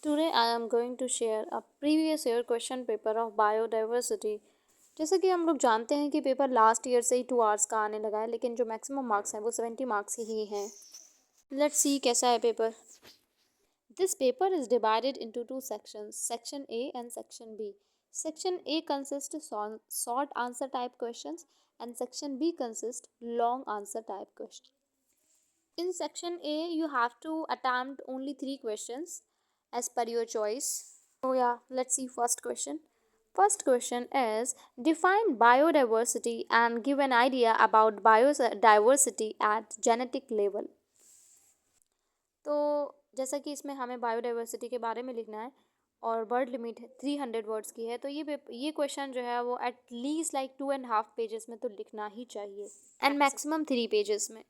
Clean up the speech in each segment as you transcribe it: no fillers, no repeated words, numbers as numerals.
Today I am going to share a previous year question paper of biodiversity. जैसे कि हम लोग जानते हैं कि पेपर लास्ट ईयर से ही 2 आवर्स का आने लगा है, लेकिन जो मैक्सिमम मार्क्स हैं वो 70 मार्क्स ही हैं. लेट्स सी कैसा है paper. This paper is divided into two sections, section A and section B. Section A consists of short answer type questions and section B consists long answer type questions. In section A, you have to attempt only 3 questions as per your choice. So yeah, let's see first question. First question is define biodiversity and give an idea about biodiversity at genetic level. तो जैसा कि इसमें हमें biodiversity के बारे में लिखना है और वर्ड लिमिट 300 वर्ड्स की है, तो ये क्वेश्चन जो है वो एट लीस्ट लाइक 2.5 पेजेस में तो लिखना ही चाहिए एंड मैक्सिमम 3 पेजेस में.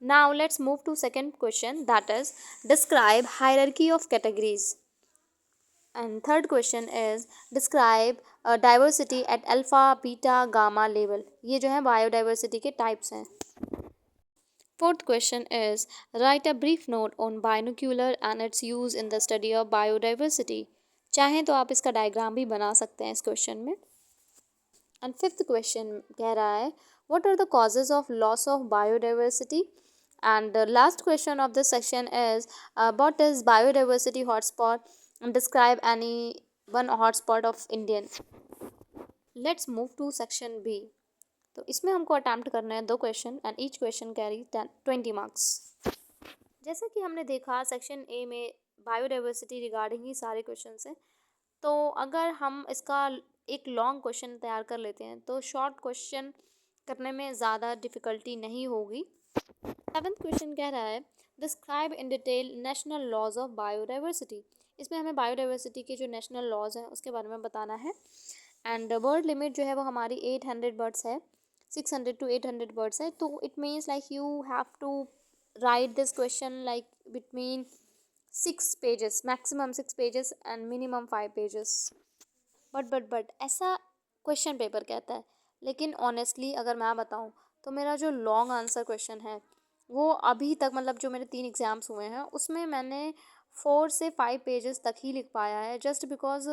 Now let's move to second question, that is describe hierarchy of categories. And third question is describe diversity at alpha, beta, gamma level. ये जो है biodiversity के types हैं. Fourth question is write a brief note on binocular and its use in the study of biodiversity. चाहें तो आप इसका diagram भी बना सकते हैं इस क्वेश्चन में. And fifth question कह रहा है what are the causes of loss of biodiversity. And the last question of this section is what is biodiversity hotspot and describe any one hotspot of Indian. Let's move to section B. तो इसमें हमको attempt करना है 2 question and each question carry 20 marks. जैसा कि हमने देखा section A में बायोडाइवर्सिटी रिगार्डिंग ही सारे क्वेश्चन हैं, तो अगर हम इसका एक लॉन्ग क्वेश्चन तैयार कर लेते हैं तो शॉर्ट क्वेश्चन करने में ज़्यादा डिफ़िकल्टी नहीं होगी. 7th क्वेश्चन कह रहा है describe in detail national laws of biodiversity. इसमें हमें बायोडाइवर्सिटी के जो नेशनल लॉज हैं उसके बारे में बताना है एंड वर्ड लिमिट जो है वो हमारी 800 वर्ड्स है, 600 to 800 वर्ड्स है. तो it means like you have to write this question like between 6 pages, maximum 6 pages and minimum 5 pages. But ऐसा क्वेश्चन पेपर कहता है, लेकिन ऑनेस्टली अगर मैं बताऊं तो मेरा जो लॉन्ग आंसर क्वेश्चन है वो अभी तक मतलब जो मेरे 3 एग्ज़ाम्स हुए हैं उसमें मैंने 4 से 5 पेजेस तक ही लिख पाया है, जस्ट बिकॉज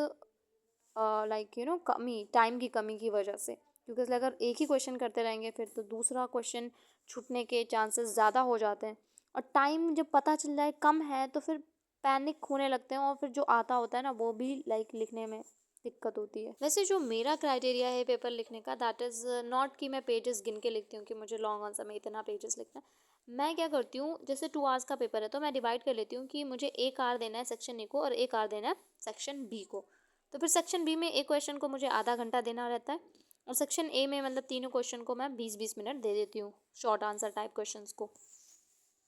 लाइक टाइम की कमी की वजह से. क्योंकि अगर एक ही क्वेश्चन करते रहेंगे फिर तो दूसरा क्वेश्चन छूटने के चांसेस ज़्यादा हो जाते हैं और टाइम जब पता चल जाए कम है तो फिर पैनिक होने लगते हैं और फिर जो आता होता है ना वो भी लाइक लिखने में दिक्कत होती है. वैसे जो मेरा क्राइटेरिया है पेपर लिखने का दैट इज़ नॉट कि मैं पेजेस गिन के लिखती हूँ कि मुझे लॉन्ग आंसर में इतना पेजेस लिखना है. मैं क्या करती हूँ, जैसे 2 आवर्स का पेपर है तो मैं डिवाइड कर लेती हूँ कि मुझे 1 आवर देना है सेक्शन ए को और 1 आवर देना है सेक्शन बी को. तो फिर सेक्शन बी में एक क्वेश्चन को मुझे आधा घंटा देना रहता है और सेक्शन ए में मतलब तीनों क्वेश्चन को मैं 20-20 मिनट दे देती हूँ शॉर्ट आंसर टाइप क्वेश्चंस को.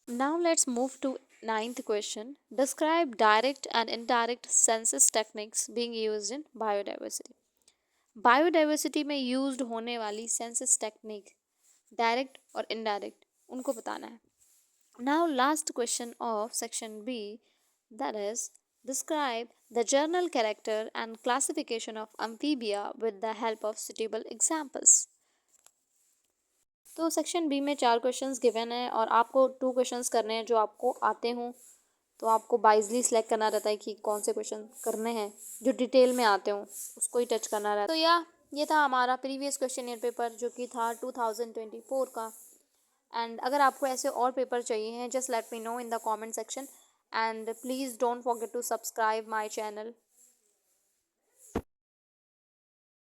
Now let's move to 9th question. Describe direct and indirect census techniques being used in biodiversity. Biodiversity में यूज्ड होने वाली सेंसस टेक्निक डायरेक्ट और इनडायरेक्ट उनको बताना है. Now last question of section B that is describe the general character and classification of amphibia with the help of suitable examples. तो section B में 4 questions given है और आपको 2 क्वेश्चंस करने हैं जो आपको आते हों. तो आपको वाइजली सिलेक्ट करना रहता है कि कौन से क्वेश्चन करने हैं, जो डिटेल में आते हों उसको ही टच करना रहता है. तो ये था हमारा प्रीवियस क्वेश्चन ईयर पेपर जो कि था 2024 का. एंड अगर आपको ऐसे और पेपर चाहिए हैं just let me know in the comment section and please don't forget to subscribe my channel.